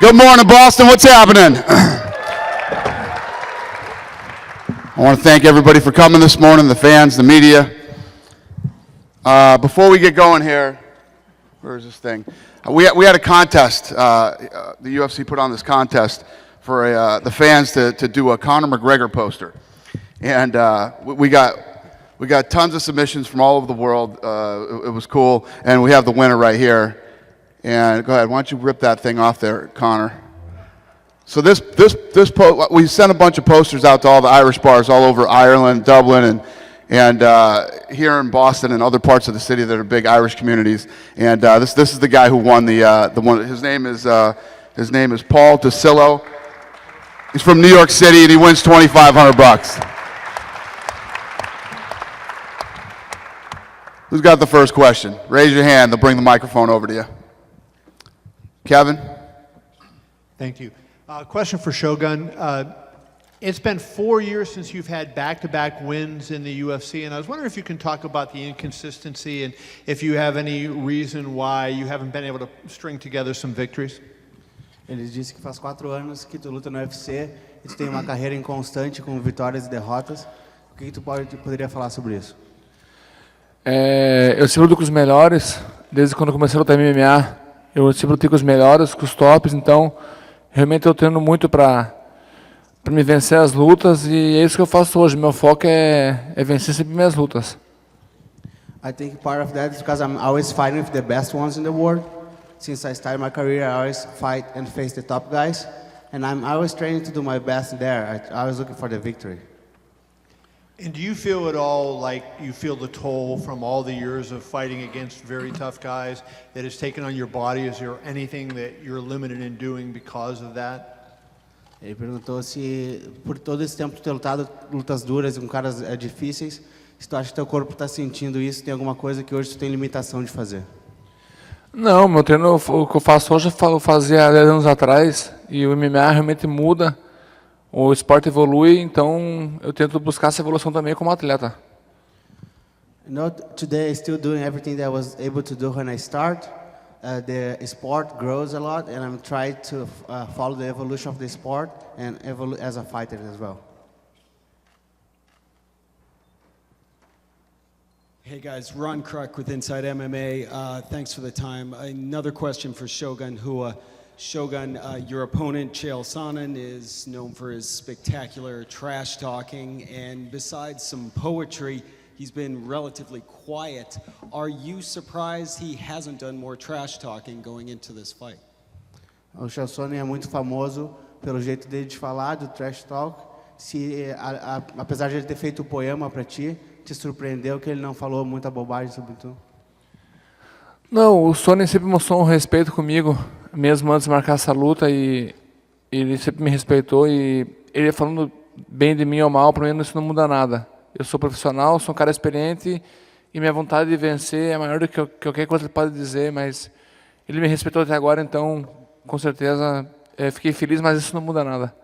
Good morning, Boston. What's happening? I want to thank everybody for coming this morning, the fans, the media. Before we get going here, where is this thing? We had a contest. The UFC put on this contest for the fans to do a Conor McGregor poster. And we got tons of submissions from all over the world. It was cool. And we have the winner right here. And go ahead, why don't you rip that thing off there, Conor? So we sent a bunch of posters out to all the Irish bars all over Ireland, Dublin, and here in Boston and other parts of the city that are big Irish communities. And this is the guy who won the one. His name is Paul DeCillo. He's from New York City, and he wins $2,500. Who's got the first question? Raise your hand. They'll bring the microphone over to you. Kevin. Thank you. Question for Shogun. It's been 4 years since you've had back-to-back wins in the UFC, and I was wondering if you can talk about the inconsistency and if you have any reason why you haven't been able to string together some victories. Ele disse que faz 4 anos que tu luta no UFC e tu tem uma carreira inconstante com vitórias e derrotas. O que tu poderia falar sobre isso? Eu sempre luto com os melhores, desde quando eu comecei a lutar MMA. Eu sempre lutei com os melhores, com os tops, então realmente eu treino muito para me vencer as lutas e é isso que eu faço hoje. Meu foco é vencer sempre minhas lutas. I think part of that is because I'm always fighting with the best ones in the world. Since I started my career, I always fight and face the top guys, and I'm always training to do my best there. I always looking for the victory. And do you feel at all like you feel the toll from all the years of fighting against very tough guys that has taken on your body? Is there anything that you're limited in doing because of that? Ele perguntou se por todo esse tempo tu ter lutado lutas duras com caras difíceis, se tu acha que teu corpo está sentindo isso, tem alguma coisa que hoje tu tem limitação de fazer? Não, meu treino, o que eu faço hoje eu fazia há 10 anos atrás e o MMA realmente muda. O esporte evolui, então eu tento buscar essa evolução também como atleta. Today I'm still doing everything that I was able to do when I start. The sport grows a lot, and I'm trying to follow the evolution of the sport and evolve as a fighter as well. Hey guys, Ron Kruk with Inside MMA. Thanks for the time. Another question for Shogun, who Shogun, your opponent, Chael Sonnen, is known for his spectacular trash talking, and besides some poetry, he's been relatively quiet. Are you surprised he hasn't done more trash talking going into this fight? O Chael Sonnen é muito famoso pelo jeito dele de falar, do trash talk. Apesar de ele ter feito o poema para ti, te surpreendeu que ele não falou muita bobagem sobre tu? Não, o Sonnen sempre mostrou um respeito comigo, mesmo antes de marcar essa luta, e ele sempre me respeitou, e ele falando bem de mim ou mal, para mim isso não muda nada. Eu sou profissional, sou um cara experiente, e minha vontade de vencer é maior do que qualquer coisa que ele pode dizer, mas ele me respeitou até agora, então, com certeza, fiquei feliz, mas isso não muda nada.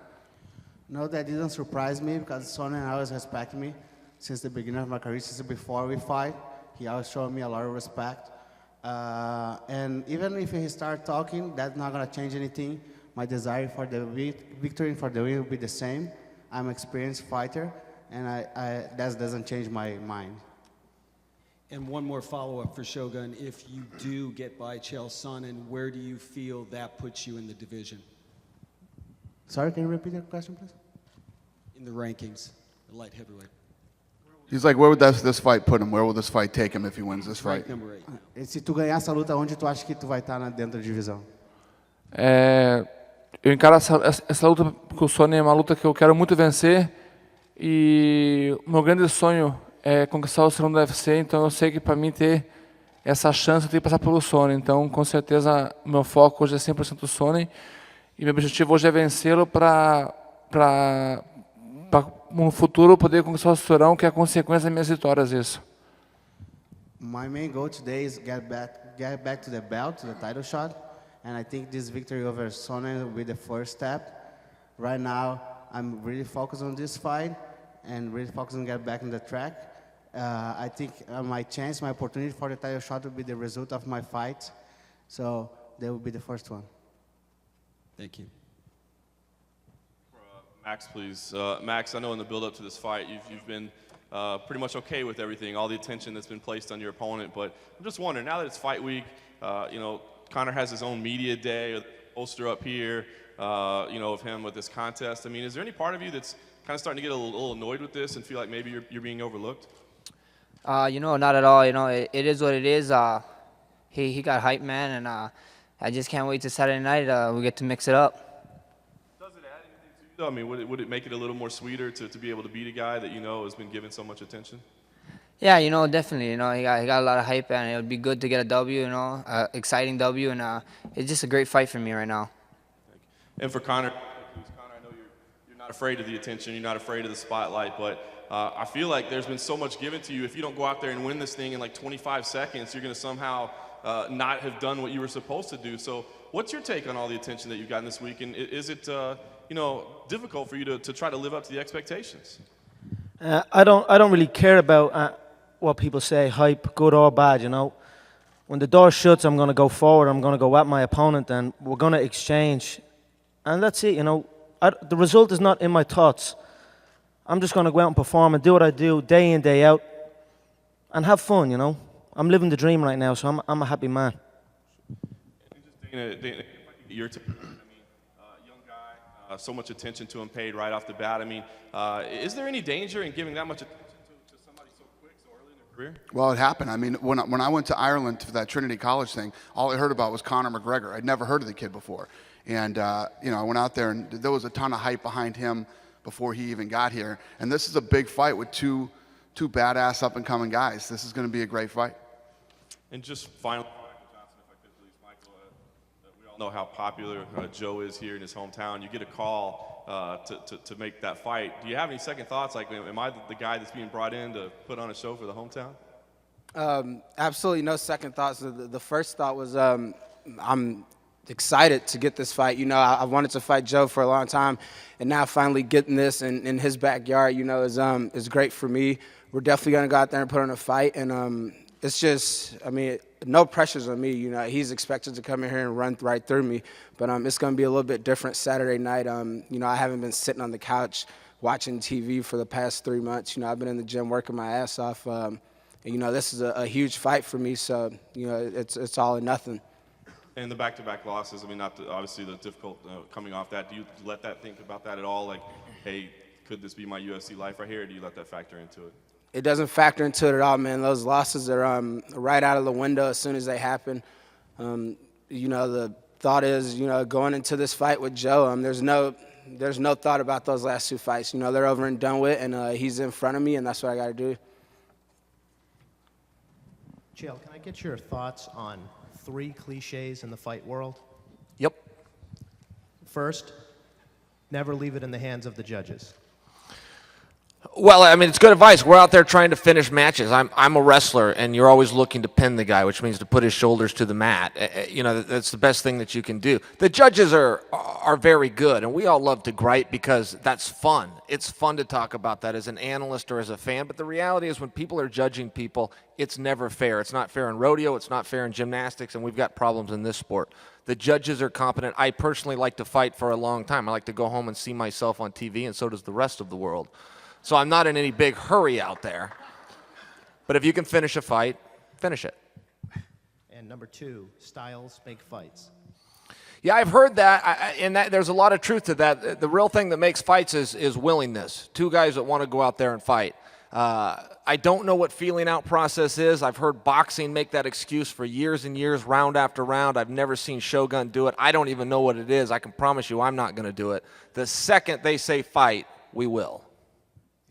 No, that didn't surprise me, because Sonnen always respected me since the beginning of my career, since before we fight. He always showed me a lot of respect. And even if he start talking, that's not going to change anything. My desire for the victory and for the win will be the same. I'm an experienced fighter, and that doesn't change my mind. And one more follow-up for Shogun. If you do get by Chael Sonnen, where do you feel that puts you in the division? Sorry, can you repeat the question, please? In the rankings, the light heavyweight. He's like, where would this fight put him? Where will this fight take him if he wins this fight? Number 8. Se tu ganhar essa luta, onde tu acha que tu vai estar dentro da divisão? Eu encaro essa luta com o Sonnen é uma luta que eu quero muito vencer, e o meu grande sonho é conquistar o segundo UFC, então eu sei que para mim ter essa chance eu tenho que passar pelo Sonnen, então com certeza o meu foco hoje é 100% o Sonnen, e meu objetivo hoje é vencê-lo para no futuro poder conquistar o cinturão, que é a consequência das minhas vitórias, isso. My main goal today is get back to the belt, to the title shot, and I think this victory over Sonnen will be the first step. Right now, I'm really focused on this fight and really focused on getting back on the track. I think my opportunity for the title shot will be the result of my fight, so that will be the first one. Thank you. Max, please. Max, I know in the build-up to this fight, you've been pretty much okay with everything, all the attention that's been placed on your opponent. But I'm just wondering, now that it's fight week, Conor has his own media day, a poster up here, of him with this contest. I mean, is there any part of you that's kind of starting to get a little annoyed with this and feel like maybe you're being overlooked? Not at all. It is what it is. He got hype, man, and I just can't wait to Saturday night. We get to mix it up. Does it add anything to you, though? I mean, would it make it a little more sweeter to be able to beat a guy that has been given so much attention? Yeah, definitely. He got a lot of hype, and it would be good to get a W. Exciting W, and it's just a great fight for me right now. And for Conor, I know you're not afraid of the attention, you're not afraid of the spotlight, but I feel like there's been so much given to you. If you don't go out there and win this thing in like 25 seconds, you're going to somehow not have done what you were supposed to do. So what's your take on all the attention that you've gotten this week, and is it difficult for you to try to live up to the expectations? I don't really care about what people say, hype, good or bad, When the door shuts, I'm going to go forward, I'm going to go at my opponent, and we're going to exchange. And that's it, the result is not in my thoughts. I'm just going to go out and perform and do what I do day in, day out, and have fun, I'm living the dream right now, so I'm a happy man. And just Dana, if I could get your take. Young guy, so much attention to him paid right off the bat. I mean, is there any danger in giving that much attention to somebody so quick, so early in their career? Well, it happened. I mean, when I went to Ireland for that Trinity College thing, all I heard about was Conor McGregor. I'd never heard of the kid before. And, I went out there, and there was a ton of hype behind him before he even got here. And this is a big fight with two badass up-and-coming guys. This is going to be a great fight. And just finally, Michael Johnson, if I could please, Michael, we all know how popular Joe is here in his hometown. You get a call to make that fight. Do you have any second thoughts? Like, am I the guy that's being brought in to put on a show for the hometown? Absolutely no second thoughts. The first thought was I'm excited to get this fight. I wanted to fight Joe for a long time, and now finally getting this in his backyard, is great for me. We're definitely going to go out there and put on a fight, and it's just, no pressures on me. He's expected to come in here and run right through me, but it's going to be a little bit different Saturday night. I haven't been sitting on the couch watching TV for the past 3 months. I've been in the gym working my ass off. This is a huge fight for me, so, it's all or nothing. And the back-to-back losses, obviously the difficult coming off that. Do you let that think about that at all? Like, hey, could this be my UFC life right here, or do you let that factor into it? It doesn't factor into it at all, man. Those losses are right out of the window as soon as they happen. The thought is, going into this fight with Joe, there's no thought about those last two fights. They're over and done with, and he's in front of me, and that's what I got to do. Chael, can I get your thoughts on 3 cliches in the fight world? Yep. First, never leave it in the hands of the judges. Well, it's good advice. We're out there trying to finish matches. I'm a wrestler, and you're always looking to pin the guy, which means to put his shoulders to the mat. That's the best thing that you can do. The judges are very good, and we all love to gripe because that's fun. It's fun to talk about that as an analyst or as a fan, but the reality is when people are judging people, it's never fair. It's not fair in rodeo, it's not fair in gymnastics, and we've got problems in this sport. The judges are competent. I personally like to fight for a long time. I like to go home and see myself on TV, and so does the rest of the world. So I'm not in any big hurry out there. But if you can finish a fight, finish it. And number 2, styles make fights. Yeah, I've heard that, and there's a lot of truth to that. The real thing that makes fights is willingness. 2 guys that want to go out there and fight. I don't know what feeling out process is. I've heard boxing make that excuse for years and years, round after round. I've never seen Shogun do it. I don't even know what it is. I can promise you I'm not going to do it. The second they say fight, we will.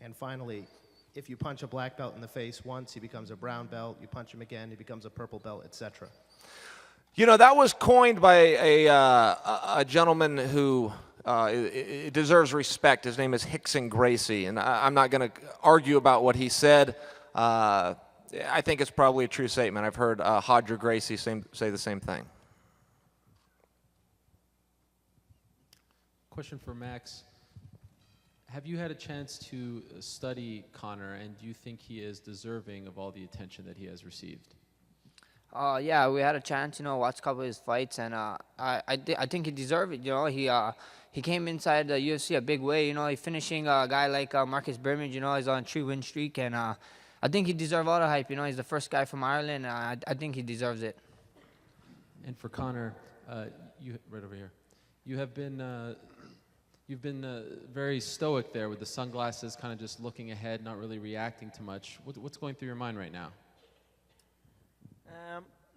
And finally, if you punch a black belt in the face once, he becomes a brown belt. You punch him again, he becomes a purple belt, etc. That was coined by a gentleman who deserves respect. His name is Hickson Gracie, and I'm not going to argue about what he said. I think it's probably a true statement. I've heard Hodger Gracie say the same thing. Question for Max. Have you had a chance to study Conor, and do you think he is deserving of all the attention that he has received? Yeah, we had a chance, watch a couple of his fights, and I think he deserved it. He came inside the UFC a big way. He finishing a guy like Marcus Berman. He's on a 3-win streak, and I think he deserves all the hype. He's the first guy from Ireland. I think he deserves it. And for Connor, you right over here. You've been very stoic there with the sunglasses, kind of just looking ahead, not really reacting to much. What's going through your mind right now?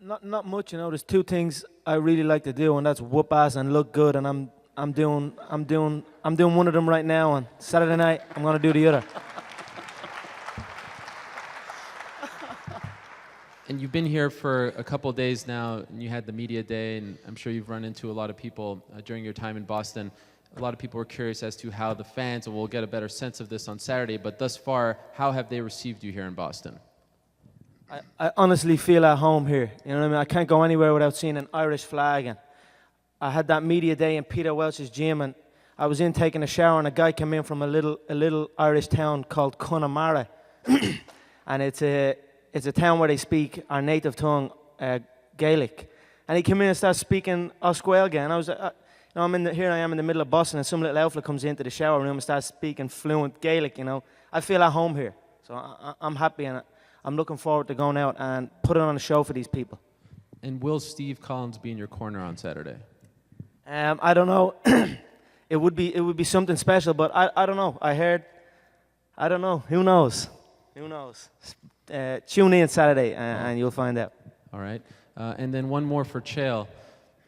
Not much, There's two things I really like to do, and that's whoop ass and look good. And I'm doing one of them right now. On Saturday night, I'm gonna do the other. And you've been here for a couple of days now, and you had the media day, and I'm sure you've run into a lot of people during your time in Boston. A lot of people were curious as to how the fans, and we'll get a better sense of this on Saturday, but thus far, how have they received you here in Boston? I honestly feel at home here. You know what I mean? I can't go anywhere without seeing an Irish flag. And I had that media day in Peter Welch's gym, and I was in taking a shower, and a guy came in from a little Irish town called Connemara, and it's a town where they speak our native tongue, Gaelic. And he came in and started speaking Osquelga, and I was, here I am in the middle of Boston, and some little outfit comes into the shower room and starts speaking fluent Gaelic. I feel at home here, so I'm happy, and I'm looking forward to going out and putting on a show for these people. And will Steve Collins be in your corner on Saturday? I don't know. It would be something special, but I don't know. I don't know. Who knows? Who knows? Tune in Saturday, and you'll find out. All right. And then one more for Chael.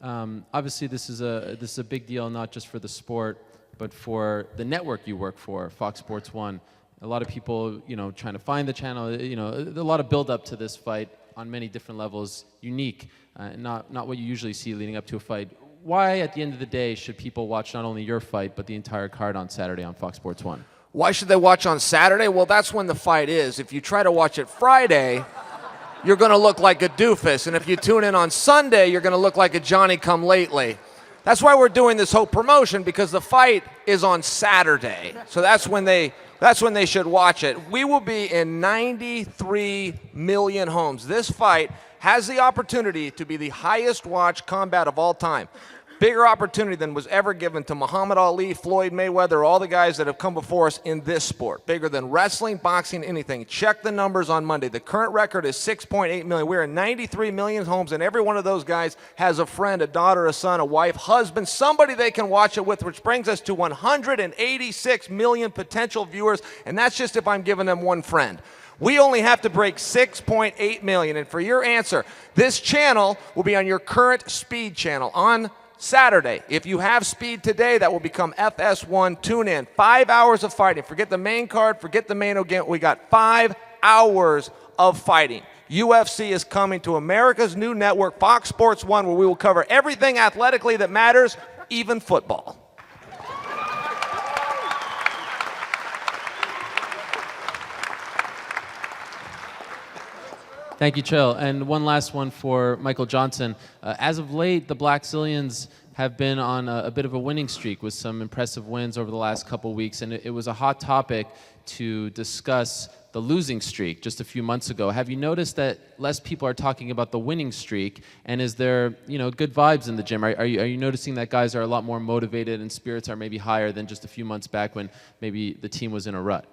Obviously, this is a big deal, not just for the sport, but for the network you work for, Fox Sports 1. A lot of people, trying to find the channel. A lot of build up to this fight on many different levels, unique, not what you usually see leading up to a fight. Why, at the end of the day, should people watch not only your fight, but the entire card on Saturday on Fox Sports 1? Why should they watch on Saturday? Well, that's when the fight is. If you try to watch it Friday, you're going to look like a doofus. And if you tune in on Sunday, you're going to look like a Johnny-come-lately. That's why we're doing this whole promotion, because the fight is on Saturday. So that's when they should watch it. We will be in 93 million homes. This fight has the opportunity to be the highest watched combat of all time. Bigger opportunity than was ever given to Muhammad Ali, Floyd Mayweather, all the guys that have come before us in this sport. Bigger than wrestling, boxing, anything. Check the numbers on Monday. The current record is 6.8 million. We're in 93 million homes, and every one of those guys has a friend, a daughter, a son, a wife, husband, somebody they can watch it with, which brings us to 186 million potential viewers, and that's just if I'm giving them one friend. We only have to break 6.8 million, and for your answer, this channel will be on your current speed channel on Saturday. If you have speed today, that will become FS1. Tune in. 5 hours of fighting. Forget the main card, forget the main event. We got 5 hours of fighting. UFC is coming to America's new network, Fox Sports 1, where we will cover everything athletically that matters, even football. Thank you, Chael. And one last one for Michael Johnson. As of late, the Black Zillions have been on a bit of a winning streak with some impressive wins over the last couple weeks, and it was a hot topic to discuss the losing streak just a few months ago. Have you noticed that less people are talking about the winning streak, and is there good vibes in the gym? Are you noticing that guys are a lot more motivated and spirits are maybe higher than just a few months back when maybe the team was in a rut?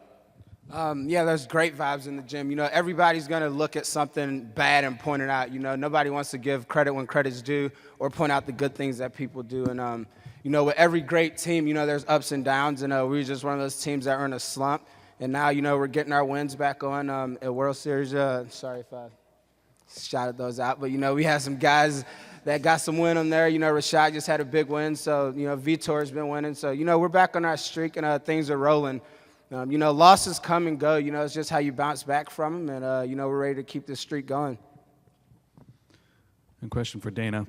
Yeah, there's great vibes in the gym. Everybody's going to look at something bad and point it out. Nobody wants to give credit when credit's due or point out the good things that people do. And, with every great team, there's ups and downs. And we're just one of those teams that are in a slump. And now, we're getting our wins back on at World Series. Sorry if I shouted those out. But, we had some guys that got some win on there. Rashad just had a big win. So, Vitor's been winning. So, we're back on our streak and things are rolling. Losses come and go. It's just how you bounce back from them, and we're ready to keep this streak going. A question for Dana.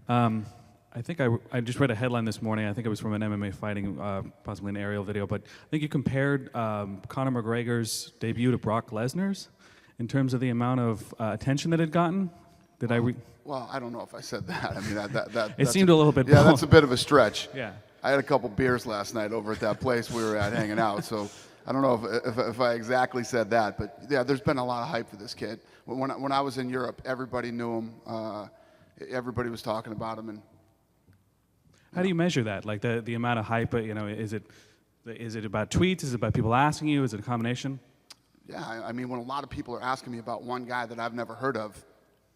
I think I just read a headline this morning. I think it was from an MMA fighting, possibly an aerial video, but I think you compared Conor McGregor's debut to Brock Lesnar's in terms of the amount of attention that it had gotten. Did I? Well, I don't know if I said that. I mean, it seemed a little bit. Yeah, that's a bit of a stretch. Yeah. I had a couple beers last night over at that place we were at hanging out, so I don't know if I exactly said that, but yeah, there's been a lot of hype for this kid. When I was in Europe, everybody knew him. Everybody was talking about him, and How do you measure that? Like the amount of hype, is it about tweets? Is it about people asking you? Is it a combination? yeah, I mean, when a lot of people are asking me about one guy that I've never heard of,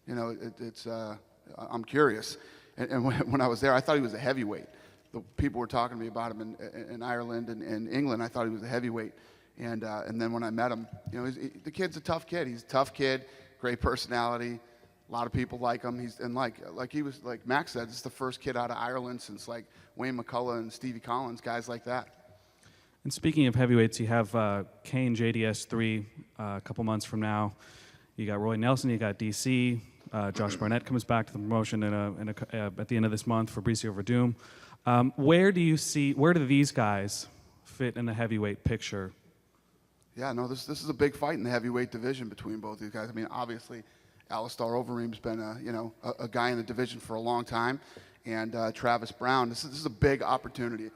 I'm curious. And when I was there, I thought he was a heavyweight. The people were talking to me about him in Ireland and England. I thought he was a heavyweight. And then when I met him, the kid's a tough kid. He's a tough kid, great personality. A lot of people like him. Like Max said, this is the first kid out of Ireland since like Wayne McCullough and Stevie Collins, guys like that. And speaking of heavyweights, you have Kane JDS 3 a couple months from now. You got Roy Nelson, you got DC. Josh Barnett comes back to the promotion at the end of this month for Fabricio Verdum. Where do these guys fit in the heavyweight picture? Yeah, no, this is a big fight in the heavyweight division between both these guys. I mean, obviously, Alistair Overeem's been a guy in the division for a long time, and Travis Brown. This is a big opportunity.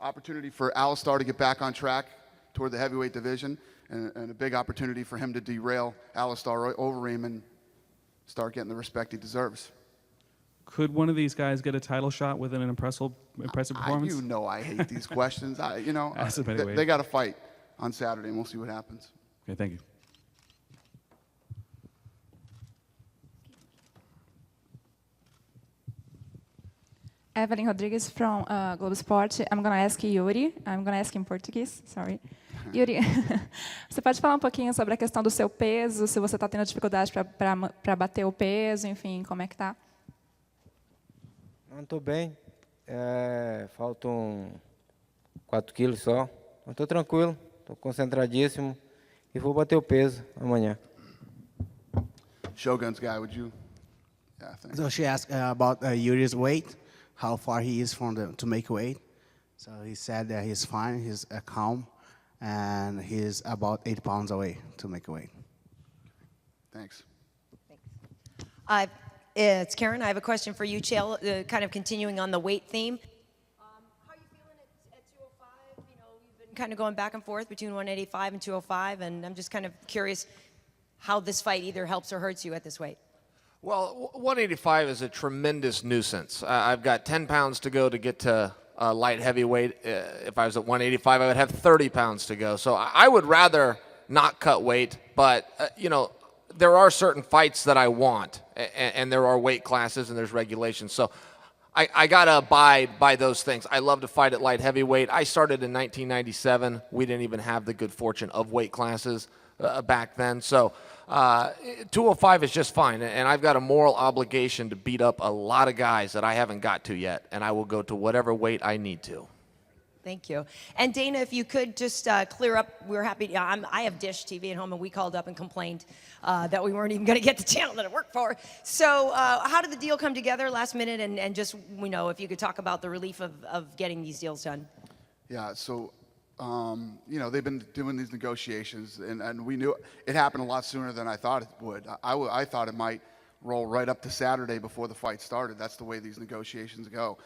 Opportunity for Alistair to get back on track toward the heavyweight division, and a big opportunity for him to derail Alistair Overeem and start getting the respect he deserves. Could one of these guys get a title shot with an impressive performance? I hate these questions. Ask them anyway. They got to fight on Saturday, and we'll see what happens. Okay, thank you. Evelyn Rodriguez from Globo Sport. I'm going to ask Yuri. I'm going to ask in Portuguese, sorry. Yuri, você pode falar um pouquinho sobre a questão do seu peso, se você está tendo dificuldade para bater o peso, enfim, como é que tá? Não estou bem. Faltam 4 quilos só. Estou tranquilo, estou concentradíssimo e vou bater o peso amanhã. Shogun's guy, would you? Yeah, thanks. So she asked about Yuri's weight, how far he is to make weight. So he said that he's fine, he's calm, and he's about 8 pounds away to make weight. Thanks. It's Karen. I have a question for you, Chael, kind of continuing on the weight theme. How are you feeling at 205? You've been kind of going back and forth between 185 and 205, and I'm just kind of curious how this fight either helps or hurts you at this weight. Well, 185 is a tremendous nuisance. I've got 10 pounds to go to get to light heavyweight. If I was at 185, I would have 30 pounds to go. So I would rather not cut weight, but, there are certain fights that I want, and there are weight classes and there's regulations. So I got to abide by those things. I love to fight at light heavyweight. I started in 1997. We didn't even have the good fortune of weight classes back then. So 205 is just fine, and I've got a moral obligation to beat up a lot of guys that I haven't got to yet, and I will go to whatever weight I need to. Thank you. And Dana, if you could just clear up, we're happy. I have Dish TV at home, and we called up and complained that we weren't even going to get the channel that I work for. So how did the deal come together last minute? And just, if you could talk about the relief of getting these deals done. Yeah, so, they've been doing these negotiations, and we knew it happened a lot sooner than I thought it would. I thought it might roll right up to Saturday before the fight started. That's the way these negotiations go.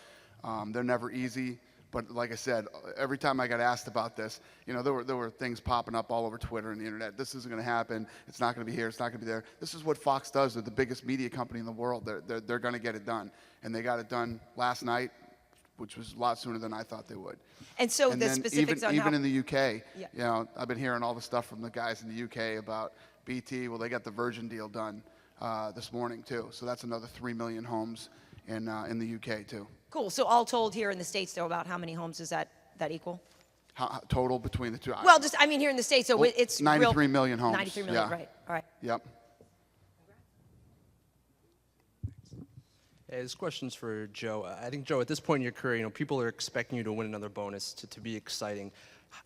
They're never easy. But like I said, every time I got asked about this, there were things popping up all over Twitter and the internet. This isn't going to happen. It's not going to be here. It's not going to be there. This is what Fox does. They're the biggest media company in the world. They're going to get it done. And they got it done last night, which was a lot sooner than I thought they would. And so the specifics on even how... in the UK, yeah. I've been hearing all the stuff from the guys in the UK about BT. Well, they got the Virgin deal done this morning, too. So that's another 3 million homes in the UK, too. Cool. So all told here in the States, though, about how many homes does that equal? Total between the two? Well, here in the States, so it's 93 million homes. 93 million, yeah. right. All right. Yep. Hey, this question's for Joe. I think, Joe, at this point in your career, people are expecting you to win another bonus to be exciting.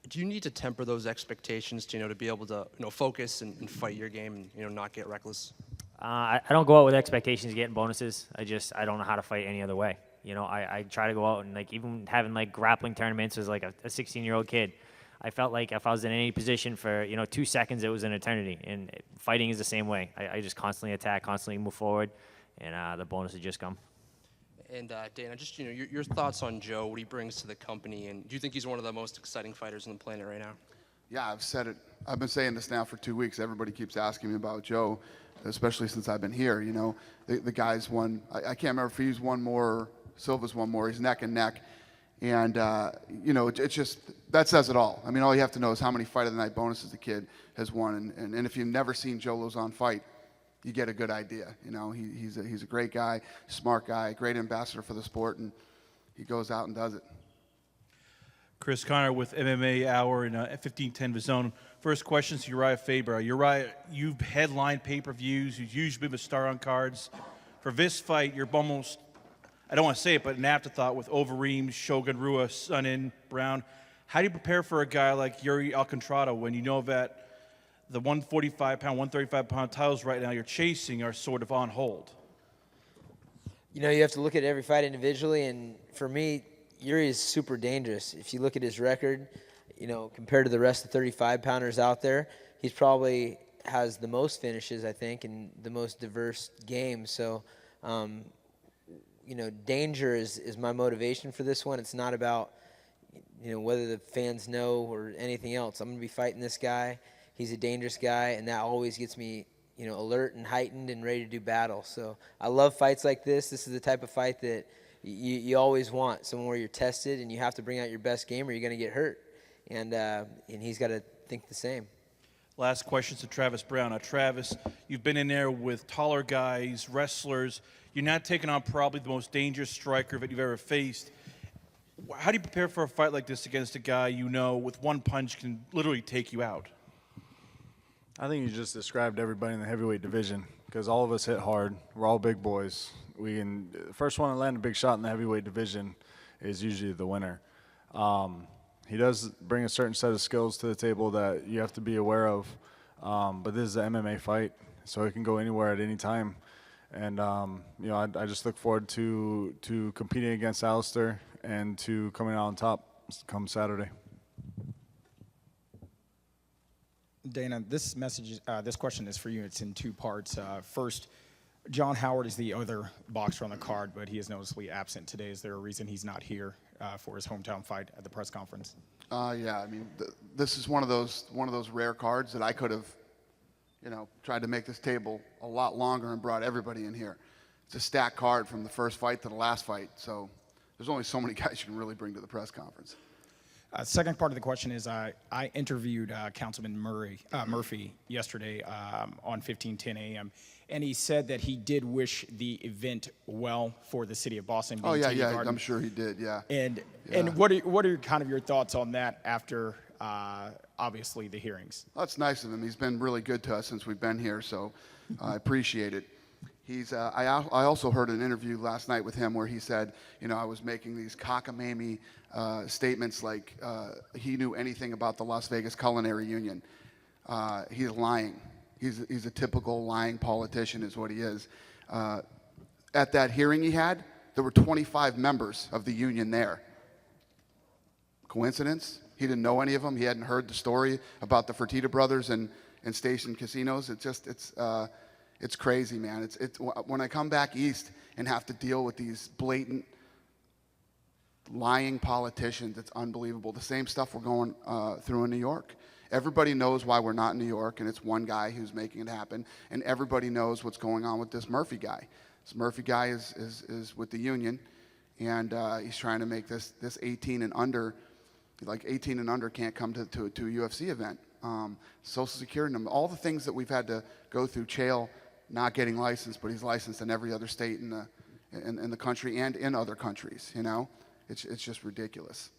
Do you need to temper those expectations to be able to focus and fight your game and not get reckless? I don't go out with expectations of getting bonuses. I don't know how to fight any other way. I try to go out and even having grappling tournaments as a 16-year-old kid. I felt like if I was in any position for 2 seconds, it was an eternity. And fighting is the same way. I just constantly attack, constantly move forward, and the bonuses just come. And Dana, just your thoughts on Joe, what he brings to the company, and do you think he's one of the most exciting fighters on the planet right now? Yeah, I've said it. I've been saying this now for 2 weeks. Everybody keeps asking me about Joe, especially since I've been here. You know, the guy's won. I can't remember if he's won more or Silva's won more. He's neck and neck. And, you know, it's just, that says it all. I mean, all you have to know is how many Fight of the Night bonuses the kid has won. And if you've never seen Joe Lauzon fight, you get a good idea. You know, he's a great guy, smart guy, great ambassador for the sport, and he goes out and does it. Chris Connor with MMA Hour and 1510 Zone. First question to Uriah Faber. Uriah, you've headlined pay-per-views. You've usually been a star on cards. For this fight, you're almost, I don't want to say it, but an afterthought with Overeem, Shogun, Rua, Sonnen, Brown. How do you prepare for a guy like Yuri Alcantara when you know that the 145-pound, 135-pound titles right now you're chasing are sort of on hold? You know, you have to look at every fight individually, and for me, Yuri is super dangerous. If you look at his record, you know, compared to the rest of the 35-pounders out there, he's probably has the most finishes, I think, and the most diverse game. So, you know, danger is my motivation for this one. It's not about, you know, whether the fans know or anything else. I'm going to be fighting this guy. He's a dangerous guy, and that always gets me, you know, alert and heightened and ready to do battle. So I love fights like this. This is the type of fight that you always want, someone where you're tested and you have to bring out your best game or you're going to get hurt. And he's got to think the same. Last question to Travis Brown. Travis, you've been in there with taller guys, wrestlers. You're not taking on probably the most dangerous striker that you've ever faced. How do you prepare for a fight like this against a guy you know with one punch can literally take you out? I think you just described everybody in the heavyweight division because all of us hit hard. We're all big boys. The first one to land a big shot in the heavyweight division is usually the winner. He does bring a certain set of skills to the table that you have to be aware of, but this is an MMA fight, so it can go anywhere at any time. And you know, I just look forward to competing against Alistair and to coming out on top come Saturday. Dana, this question is for you. It's in two parts. First, John Howard is the other boxer on the card, but he is noticeably absent today. Is there a reason he's not here for his hometown fight at the press conference? Yeah, I mean, this is one of those rare cards that I could have, you know, tried to make this table a lot longer and brought everybody in here. It's a stacked card from the first fight to the last fight, so there's only so many guys you can really bring to the press conference. Second part of the question is I interviewed Councilman Murphy yesterday on 1510 AM, and he said that he did wish the event well for the city of Boston. Oh, yeah, Garden. I'm sure he did, yeah. And what are kind of your thoughts on that after obviously the hearings? Well, that's nice of him. He's been really good to us since we've been here, so I appreciate it. I also heard an interview last night with him where he said, you know, I was making these cockamamie statements like he knew anything about the Las Vegas Culinary Union. He's lying. He's a typical lying politician is what he is. At that hearing he had, there were 25 members of the union there. Coincidence? He didn't know any of them. He hadn't heard the story about the Fertitta brothers and Station Casinos. It's crazy, man. It's when I come back east and have to deal with these blatant lying politicians, it's unbelievable. The same stuff we're going through in New York. Everybody knows why we're not in New York, and it's one guy who's making it happen. And everybody knows what's going on with this Murphy guy. This Murphy guy is with the union, and he's trying to make this 18 and under, like 18 and under can't come to a UFC event. Social Security number, all the things that we've had to go through. Chael not getting licensed, but he's licensed in every other state in the country and in other countries. You know, it's just ridiculous.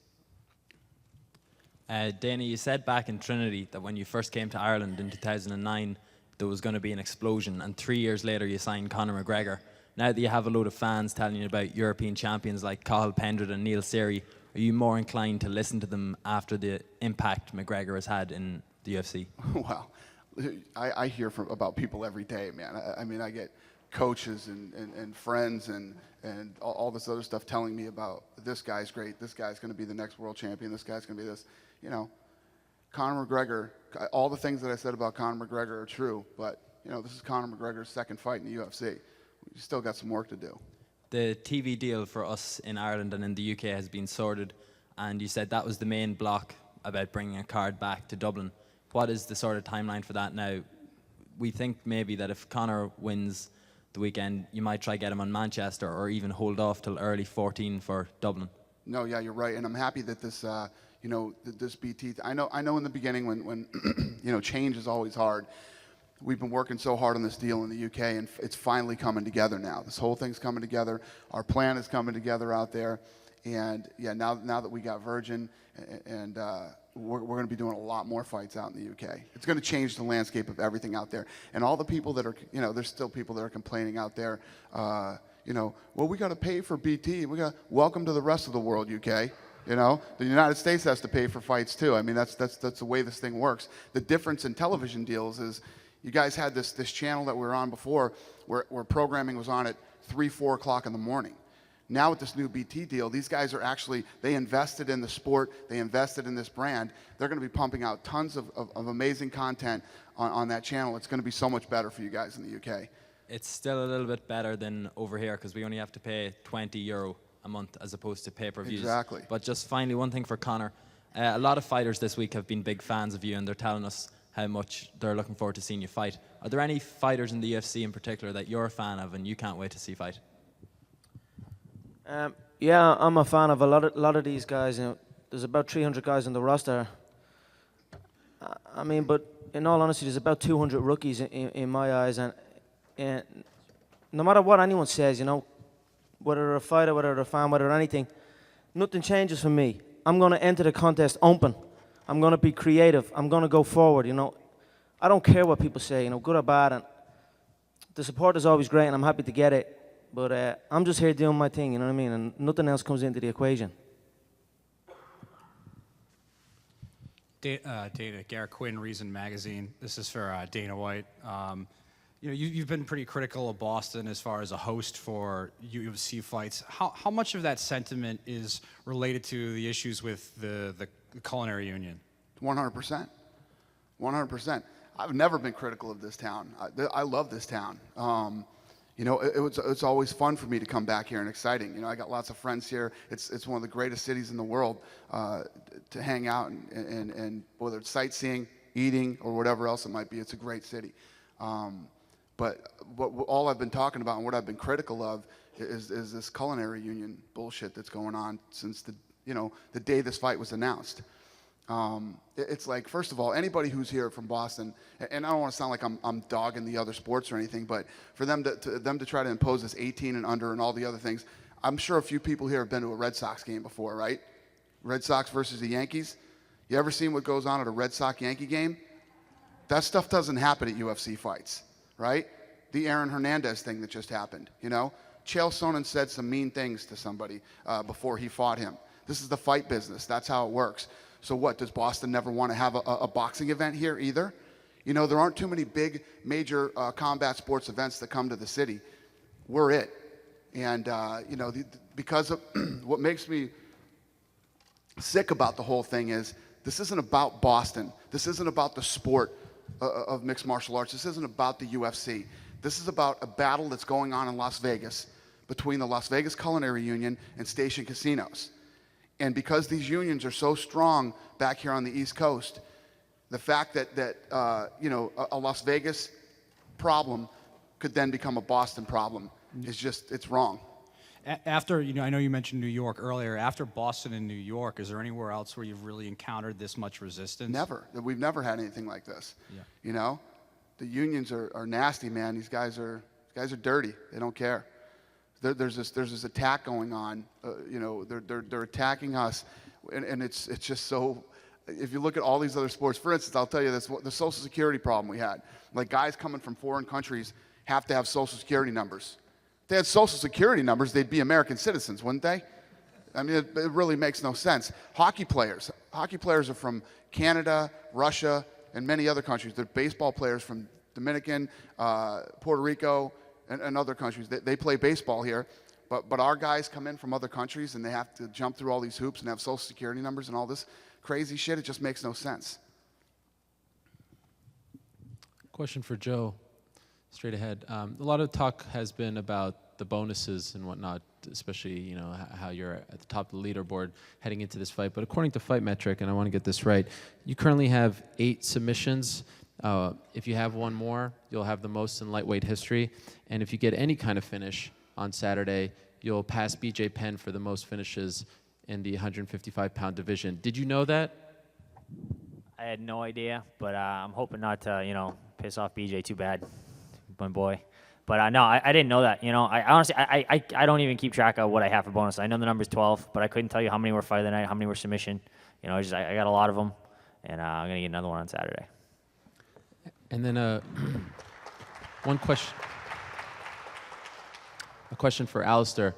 Dana, you said back in Trinity that when you first came to Ireland in 2009, there was going to be an explosion, and 3 years later you signed Conor McGregor. Now that you have a load of fans telling you about European champions like Cathal Pendred and Neil Seery, are you more inclined to listen to them after the impact McGregor has had in the UFC? Well, I hear about people every day, man. I mean, I get coaches and friends and all this other stuff telling me about this guy's great, this guy's going to be the next world champion, this guy's going to be this. You know, Conor McGregor, all the things that I said about Conor McGregor are true, but, you know, this is Conor McGregor's second fight in the UFC. We still got some work to do. The TV deal for us in Ireland and in the UK has been sorted, and you said that was the main block about bringing a card back to Dublin. What is the sort of timeline for that now? We think maybe that if Conor wins the weekend, you might try get him on Manchester or even hold off till early 14 for Dublin. No, yeah, you're right, and I'm happy that this, this BT. I know in the beginning when change is always hard. We've been working so hard on this deal in the UK, and it's finally coming together now. This whole thing's coming together. Our plan is coming together out there, and yeah, now that we got Virgin, and we're going to be doing a lot more fights out in the UK. It's going to change the landscape of everything out there, and all the people that are, there's still people that are complaining out there. Well, we got to pay for BT. Welcome to the rest of the world, UK. The United States has to pay for fights too. I mean, that's the way this thing works. The difference in television deals is, you guys had this channel that we were on before, where programming was on at 3, 4 o'clock in the morning. Now with this new BT deal, these guys are actually, they invested in the sport, they invested in this brand. They're going to be pumping out tons of amazing content on that channel. It's going to be so much better for you guys in the UK. It's still a little bit better than over here because we only have to pay €20 a month as opposed to pay-per-views. Exactly. But just finally, one thing for Conor. A lot of fighters this week have been big fans of you, and they're telling us how much they're looking forward to seeing you fight. Are there any fighters in the UFC in particular that you're a fan of and you can't wait to see fight? Yeah, I'm a fan of a lot of these guys. There's about 300 guys on the roster. I mean, but in all honesty, there's about 200 rookies in my eyes, and no matter what anyone says, whether they're a fighter, whether they're a fan, whether anything, nothing changes for me. I'm going to enter the contest open. I'm going to be creative. I'm going to go forward, I don't care what people say, good or bad. And the support is always great, and I'm happy to get it. But I'm just here doing my thing, you know what I mean? And nothing else comes into the equation. Dana, Garrett Quinn, Reason Magazine. This is for Dana White. You've been pretty critical of Boston as far as a host for UFC fights. How much of that sentiment is related to the issues with the culinary union? 100%. 100%. I've never been critical of this town. I love this town. It's always fun for me to come back here and exciting. I got lots of friends here. It's one of the greatest cities in the world to hang out and whether it's sightseeing, eating, or whatever else it might be, it's a great city. But all I've been talking about and what I've been critical of is this culinary union bullshit that's going on since the day this fight was announced. It's like, first of all, anybody who's here from Boston, and I don't want to sound like I'm dogging the other sports or anything, but for them to try to impose this 18 and under and all the other things, I'm sure a few people here have been to a Red Sox game before, right? Red Sox versus the Yankees. You ever seen what goes on at a Red Sox-Yankee game? That stuff doesn't happen at UFC fights, right? The Aaron Hernandez thing that just happened, Chael Sonnen said some mean things to somebody before he fought him. This is the fight business. That's how it works. So what, does Boston never want to have a boxing event here either? There aren't too many big, major combat sports events that come to the city. We're it. And, because of what makes me sick about the whole thing is this isn't about Boston. This isn't about the sport of mixed martial arts. This isn't about the UFC. This is about a battle that's going on in Las Vegas between the Las Vegas Culinary Union and Station Casinos. And because these unions are so strong back here on the East Coast, the fact that a Las Vegas problem could then become a Boston problem is just, it's wrong. After, I know you mentioned New York earlier. After Boston and New York, is there anywhere else where you've really encountered this much resistance? Never. We've never had anything like this. Yeah. The unions are nasty, man. These guys are dirty. They don't care. There's this attack going on. They're attacking us, and it's just so. If you look at all these other sports, for instance, I'll tell you this: the Social Security problem we had. Like, guys coming from foreign countries have to have Social Security numbers. If they had Social Security numbers, they'd be American citizens, wouldn't they? I mean, it really makes no sense. Hockey players are from Canada, Russia, and many other countries. They're baseball players from Dominican, Puerto Rico, and other countries. They play baseball here, but our guys come in from other countries and they have to jump through all these hoops and have Social Security numbers and all this crazy shit. It just makes no sense. Question for Joe, straight ahead. A lot of talk has been about the bonuses and whatnot, especially how you're at the top of the leaderboard heading into this fight. But according to Fight Metric, and I want to get this right, you currently have 8 submissions. If you have one more, you'll have the most in lightweight history. And if you get any kind of finish on Saturday, you'll pass BJ Penn for the most finishes in the 155-pound division. Did you know that? I had no idea, but I'm hoping not to, piss off BJ too bad, my boy. But no, I didn't know that. I honestly, I don't even keep track of what I have for bonus. I know the number's 12, but I couldn't tell you how many were fight of the night, how many were submission. I got a lot of them, and I'm gonna get another one on Saturday. And then one question. A question for Alistair.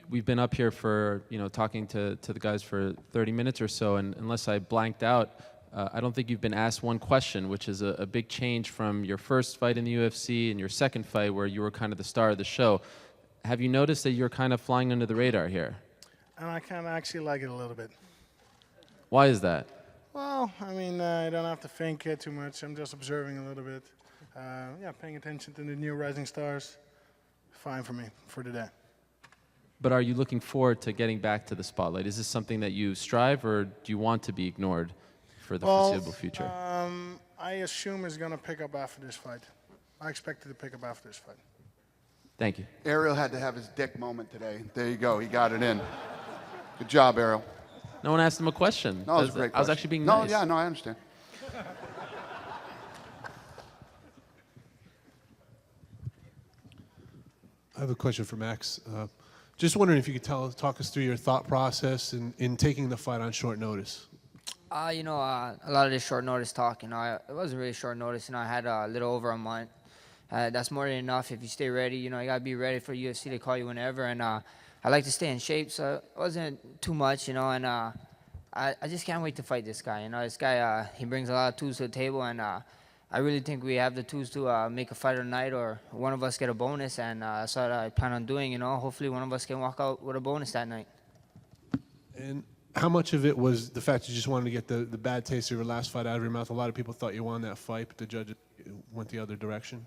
We've been up here for talking to the guys for 30 minutes or so, and unless I blanked out, I don't think you've been asked one question, which is a big change from your first fight in the UFC and your second fight where you were kind of the star of the show. Have you noticed that you're kind of flying under the radar here? I kind of actually like it a little bit. Why is that? Well, I mean, I don't have to think too much. I'm just observing a little bit. Paying attention to the new rising stars. Fine for me for today. But are you looking forward to getting back to the spotlight? Is this something that you strive, or do you want to be ignored for the foreseeable future? I assume it's going to pick up after this fight. I expect it to pick up after this fight. Thank you. Ariel had to have his dick moment today. There you go. He got it in. Good job, Ariel. No one asked him a question. No, it was a great I was question. actually being nice. No, I understand. I have a question for Max. Just wondering if you could talk us through your thought process in taking the fight on short notice. A lot of this short notice talk, it wasn't really short notice. I had a little over a month. That's more than enough if you stay ready. You got to be ready for UFC to call you whenever. And I like to stay in shape, so it wasn't too much, and I just can't wait to fight this guy. This guy, he brings a lot of tools to the table, and I really think we have the tools to make a fight of the night or one of us get a bonus, and that's what I plan on doing, Hopefully one of us can walk out with a bonus that night. And how much of it was the fact you just wanted to get the bad taste of your last fight out of your mouth? A lot of people thought you won that fight, but the judges went the other direction.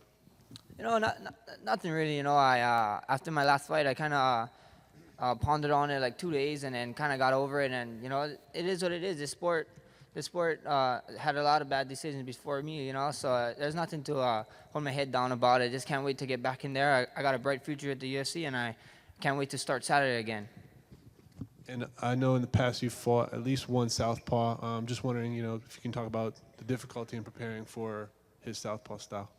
Nothing really, after my last fight, I kind of pondered on it like 2 days and then kind of got over it, and, it is what it is. This sport had a lot of bad decisions before me, so there's nothing to hold my head down about it. Just can't wait to get back in there. I got a bright future at the UFC, and I can't wait to start Saturday again. And I know in the past you fought at least one southpaw. I'm just wondering, if you can talk about the difficulty in preparing for his southpaw style.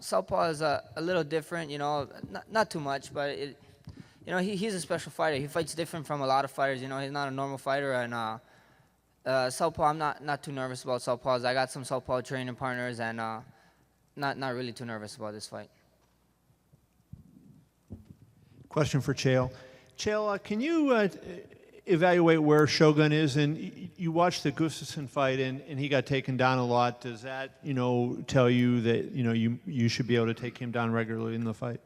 Southpaw is a little different, not too much, but he's a special fighter. He fights different from a lot of fighters. He's not a normal fighter, and southpaw, I'm not too nervous about southpaws. I got some southpaw training partners, and not really too nervous about this fight. Question for Chael. Chael, can you evaluate where Shogun is? And you watched the Gustafsson fight, and he got taken down a lot. Does that, tell you that you should be able to take him down regularly in the fight?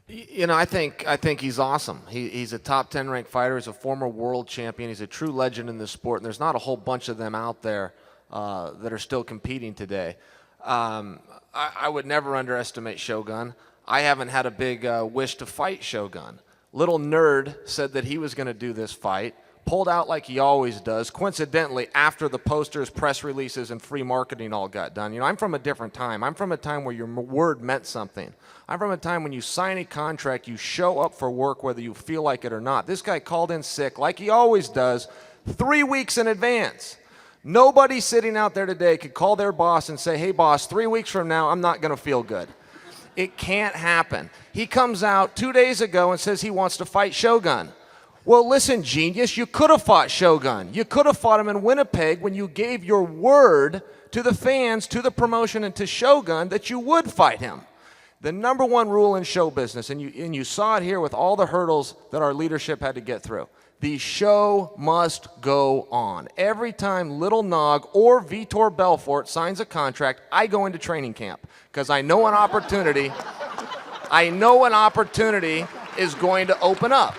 I think he's awesome. He's a top 10 ranked fighter. He's a former world champion. He's a true legend in this sport, and there's not a whole bunch of them out there that are still competing today. I would never underestimate Shogun. I haven't had a big wish to fight Shogun. Little nerd said that he was going to do this fight, pulled out like he always does, coincidentally after the posters, press releases, and free marketing all got done. I'm from a different time. I'm from a time where your word meant something. I'm from a time when you sign a contract, you show up for work whether you feel like it or not. This guy called in sick like he always does 3 weeks in advance. Nobody sitting out there today could call their boss and say, hey boss, 3 weeks from now I'm not going to feel good. It can't happen. He comes out 2 days ago and says he wants to fight Shogun. Well, listen, genius, you could have fought Shogun. You could have fought him in Winnipeg when you gave your word to the fans, to the promotion, and to Shogun that you would fight him. The number one rule in show business, and you saw it here with all the hurdles that our leadership had to get through, the show must go on. Every time Little Nog or Vitor Belfort signs a contract, I go into training camp because I know an opportunity is going to open up.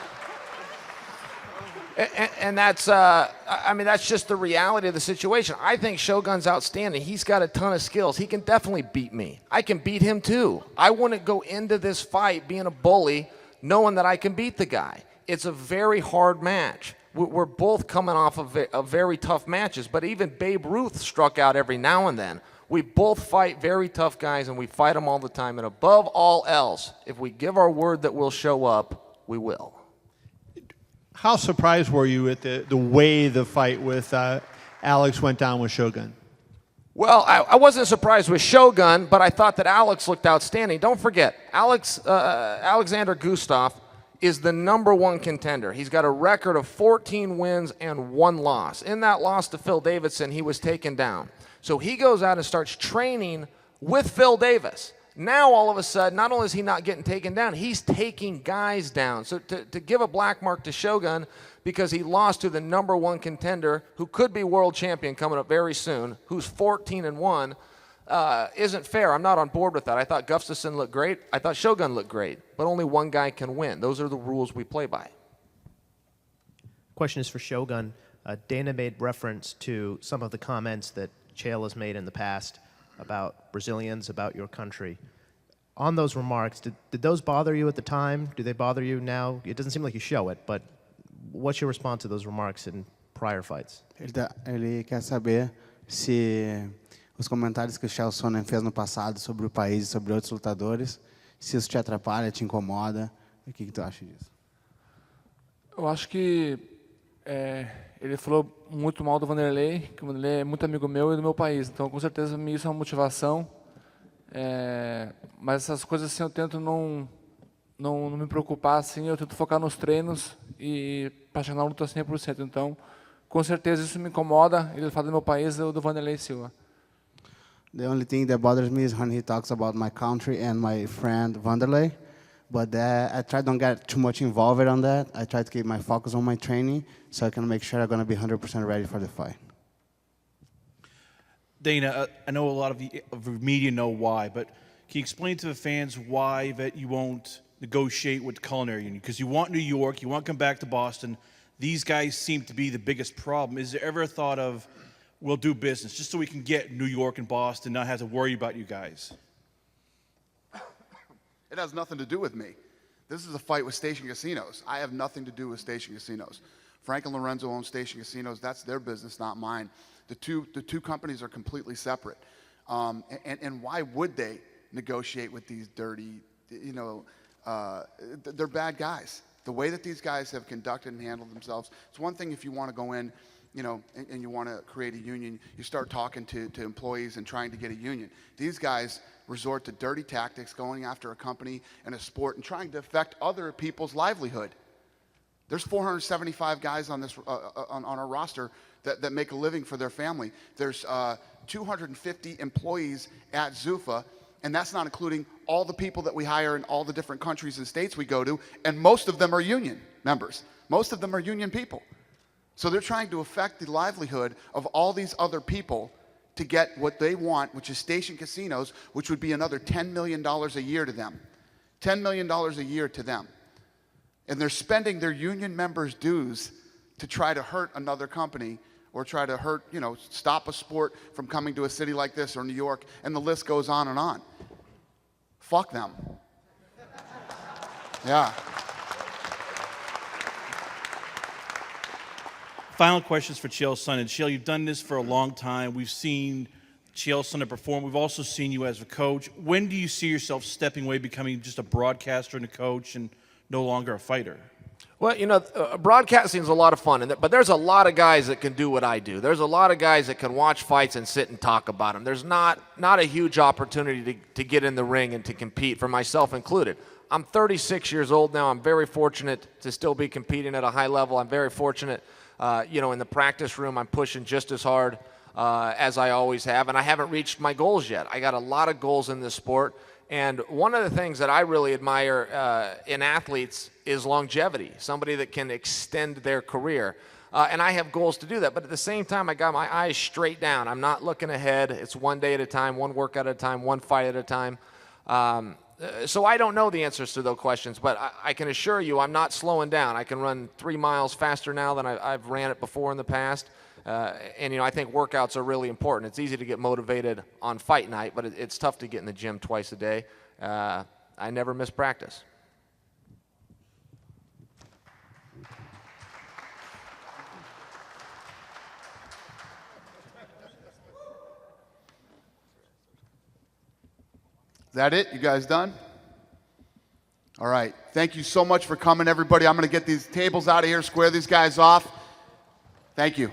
And that's, I mean, that's just the reality of the situation. I think Shogun's outstanding. He's got a ton of skills. He can definitely beat me. I can beat him too. I wouldn't go into this fight being a bully knowing that I can beat the guy. It's a very hard match. We're both coming off of very tough matches, but even Babe Ruth struck out every now and then. We both fight very tough guys, and we fight them all the time. And above all else, if we give our word that we'll show up, we will. How surprised were you at the way the fight with Alex went down with Shogun? Well, I wasn't surprised with Shogun, but I thought that Alex looked outstanding. Don't forget, Alexander Gustaf is the #1 contender. He's got a record of 14 wins and 1 loss. In that loss to Phil Davidson, he was taken down. So he goes out and starts training with Phil Davis. Now, all of a sudden, not only is he not getting taken down, he's taking guys down. So to give a black mark to Shogun because he lost to the #1 contender who could be world champion coming up very soon, who's 14-1, isn't fair. I'm not on board with that. I thought Gustafsson looked great. I thought Shogun looked great. But only one guy can win. Those are the rules we play by. Question is for Shogun. Dana made reference to some of the comments that Chael has made in the past about Brazilians, about your country. On those remarks, did those bother you at the time? Do they bother you now? It doesn't seem like you show it, but what's your response to those remarks in prior fights? Ele quer saber se os comentários que o Sonnen fez no passado sobre o país e sobre outros lutadores, se isso te atrapalha, te incomoda, o que tu acha disso? Eu acho que ele falou muito mal do Vanderlei, que o Vanderlei é muito amigo meu e do meu país, então com certeza isso é uma motivação, mas essas coisas assim eu tento não me preocupar, assim, eu tento focar nos treinos e para chegar na luta 100%, então com certeza isso me incomoda, ele fala do meu país e do Vanderlei Silva. The only thing that bothers me is when he talks about my country and my friend Vanderlei. But I try don't get too much involved on that. I try to keep my focus on my training so I can make sure I'm going to be 100% ready for the fight. Dana, I know a lot of the media know why, but can you explain to the fans why that you won't negotiate with the culinary union? Because you want New York, you want to come back to Boston. These guys seem to be the biggest problem. Is there ever a thought of, we'll do business, just so we can get New York and Boston, not have to worry about you guys? It has nothing to do with me. This is a fight with Station Casinos. I have nothing to do with Station Casinos. Frank and Lorenzo own Station Casinos. That's their business, not mine. The two companies are completely separate. And why would they negotiate with these dirty, they're bad guys. The way that these guys have conducted and handled themselves, it's one thing if you want to go in, and you want to create a union, you start talking to employees and trying to get a union. These guys resort to dirty tactics, going after a company and a sport and trying to affect other people's livelihood. There's 475 guys on this on our roster that make a living for their family. There's 250 employees at Zuffa, and that's not including all the people that we hire in all the different countries and states we go to, and most of them are union members. Most of them are union people. So they're trying to affect the livelihood of all these other people to get what they want, which is Station Casinos, which would be another $10 million a year to them. $10 million a year to them. And they're spending their union members' dues to try to hurt another company or try to hurt, stop a sport from coming to a city like this or New York, and the list goes on and on. Fuck them. Yeah. Final questions for Chael Sonnen. Chael, you've done this for a long time. We've seen Chael Sonnen perform. We've also seen you as a coach. When do you see yourself stepping away, becoming just a broadcaster and a coach and no longer a fighter? Well, broadcasting is a lot of fun, but there's a lot of guys that can do what I do. There's a lot of guys that can watch fights and sit and talk about them. There's not a huge opportunity to get in the ring and to compete, for myself included. I'm 36 years old now. I'm very fortunate to still be competing at a high level. I'm very fortunate, in the practice room, I'm pushing just as hard as I always have, and I haven't reached my goals yet. I got a lot of goals in this sport, and one of the things that I really admire in athletes is longevity, somebody that can extend their career. And I have goals to do that, but at the same time, I got my eyes straight down. I'm not looking ahead. It's one day at a time, one workout at a time, one fight at a time. So I don't know the answers to those questions, but I can assure you I'm not slowing down. I can run 3 miles faster now than I've ran it before in the past. And, I think workouts are really important. It's easy to get motivated on fight night, but it's tough to get in the gym twice a day. I never miss practice. Is that it? You guys done? All right. Thank you so much for coming, everybody. I'm going to get these tables out of here, square these guys off. Thank you.